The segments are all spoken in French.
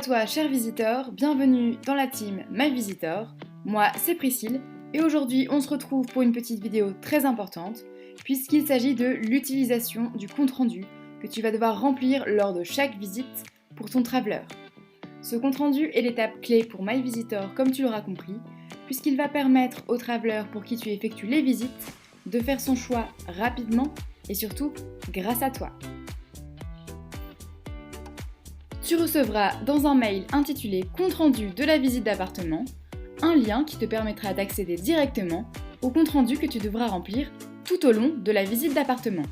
toi, cher visiteur, bienvenue dans la team My Visitor. Moi, c'est Priscille, et aujourd'hui, on se retrouve pour une petite vidéo très importante, puisqu'il s'agit de l'utilisation du compte-rendu que tu vas devoir remplir lors de chaque visite pour ton traveler. Ce compte-rendu est l'étape clé pour My Visitor, comme tu l'auras compris, puisqu'il va permettre au traveler pour qui tu effectues les visites de faire son choix rapidement et surtout grâce à toi. Tu recevras dans un mail intitulé « Compte-rendu de la visite d'appartement » un lien qui te permettra d'accéder directement au compte-rendu que tu devras remplir tout au long de la visite d'appartement.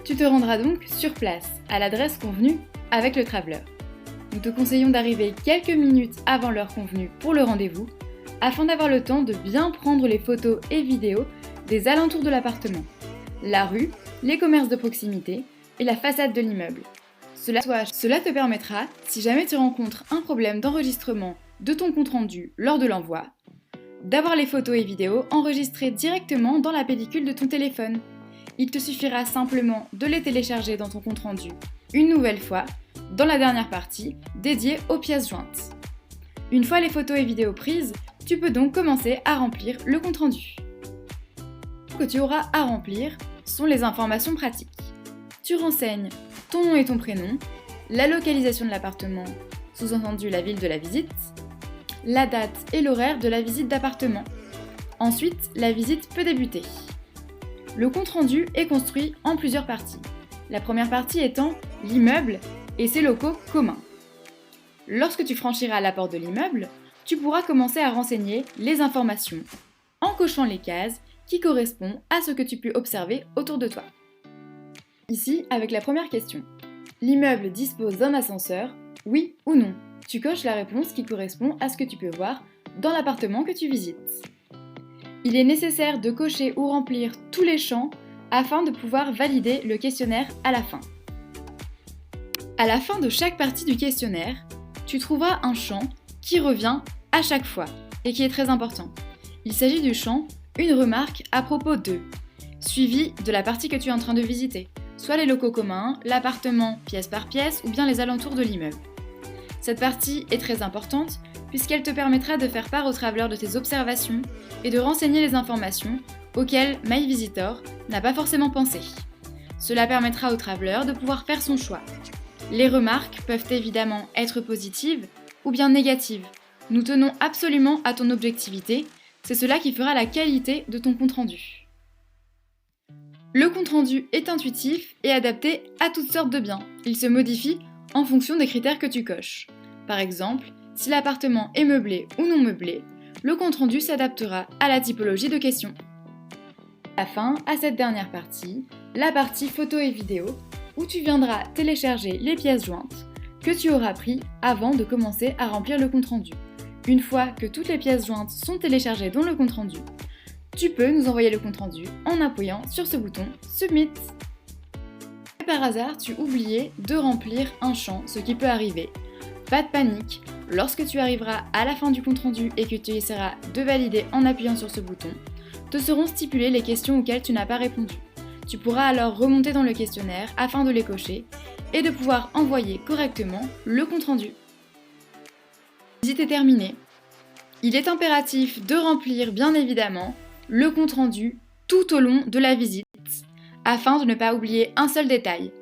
Tu te rendras donc sur place, à l'adresse convenue avec le traveler. Nous te conseillons d'arriver quelques minutes avant l'heure convenue pour le rendez-vous, afin d'avoir le temps de bien prendre les photos et vidéos des alentours de l'appartement, la rue, les commerces de proximité et la façade de l'immeuble. Cela te permettra, si jamais tu rencontres un problème d'enregistrement de ton compte-rendu lors de l'envoi, d'avoir les photos et vidéos enregistrées directement dans la pellicule de ton téléphone. Il te suffira simplement de les télécharger dans ton compte-rendu une nouvelle fois, dans la dernière partie dédiée aux pièces jointes. Une fois les photos et vidéos prises, tu peux donc commencer à remplir le compte-rendu. Ce que tu auras à remplir sont les informations pratiques. Tu renseignes ton nom et ton prénom, la localisation de l'appartement, sous-entendu la ville de la visite, la date et l'horaire de la visite d'appartement. Ensuite, la visite peut débuter. Le compte-rendu est construit en plusieurs parties. La première partie étant l'immeuble et ses locaux communs. Lorsque tu franchiras la porte de l'immeuble, tu pourras commencer à renseigner les informations en cochant les cases qui correspondent à ce que tu peux observer autour de toi. Ici, avec la première question. L'immeuble dispose d'un ascenseur, oui ou non? Tu coches la réponse qui correspond à ce que tu peux voir dans l'appartement que tu visites. Il est nécessaire de cocher ou remplir tous les champs afin de pouvoir valider le questionnaire à la fin. À la fin de chaque partie du questionnaire, tu trouveras un champ qui revient à chaque fois et qui est très important. Il s'agit du champ « Une remarque à propos de », suivi de la partie que tu es en train de visiter, soit les locaux communs, l'appartement pièce par pièce ou bien les alentours de l'immeuble. Cette partie est très importante puisqu'elle te permettra de faire part au traveler de tes observations et de renseigner les informations auxquelles My Visitor n'a pas forcément pensé. Cela permettra au traveler de pouvoir faire son choix. Les remarques peuvent évidemment être positives ou bien négatives. Nous tenons absolument à ton objectivité, c'est cela qui fera la qualité de ton compte-rendu. Le compte-rendu est intuitif et adapté à toutes sortes de biens. Il se modifie en fonction des critères que tu coches. Par exemple, si l'appartement est meublé ou non meublé, le compte-rendu s'adaptera à la typologie de questions. Enfin, à cette dernière partie, la partie photo et vidéo, où tu viendras télécharger les pièces jointes que tu auras prises avant de commencer à remplir le compte-rendu. Une fois que toutes les pièces jointes sont téléchargées dans le compte-rendu, tu peux nous envoyer le compte-rendu en appuyant sur ce bouton « Submit ». Si par hasard, tu oubliais de remplir un champ, ce qui peut arriver. Pas de panique, lorsque tu arriveras à la fin du compte-rendu et que tu essaieras de valider en appuyant sur ce bouton, te seront stipulées les questions auxquelles tu n'as pas répondu. Tu pourras alors remonter dans le questionnaire afin de les cocher et de pouvoir envoyer correctement le compte-rendu. La visite est terminée. Il est impératif de remplir bien évidemment le compte-rendu tout au long de la visite, afin de ne pas oublier un seul détail.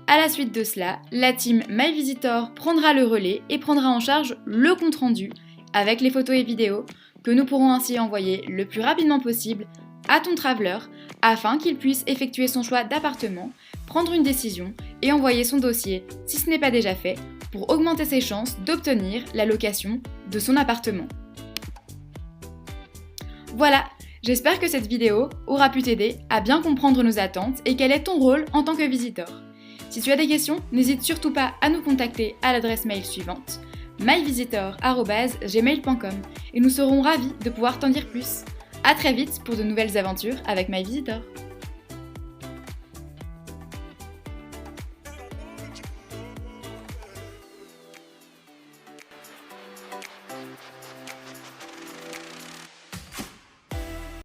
À la suite de cela, la team My Visitor prendra le relais et prendra en charge le compte-rendu avec les photos et vidéos que nous pourrons ainsi envoyer le plus rapidement possible à ton traveler afin qu'il puisse effectuer son choix d'appartement, prendre une décision et envoyer son dossier, si ce n'est pas déjà fait, pour augmenter ses chances d'obtenir la location de son appartement. Voilà! J'espère que cette vidéo aura pu t'aider à bien comprendre nos attentes et quel est ton rôle en tant que visiteur. Si tu as des questions, n'hésite surtout pas à nous contacter à l'adresse mail suivante myvisitor@gmail.com et nous serons ravis de pouvoir t'en dire plus. À très vite pour de nouvelles aventures avec My Visitor.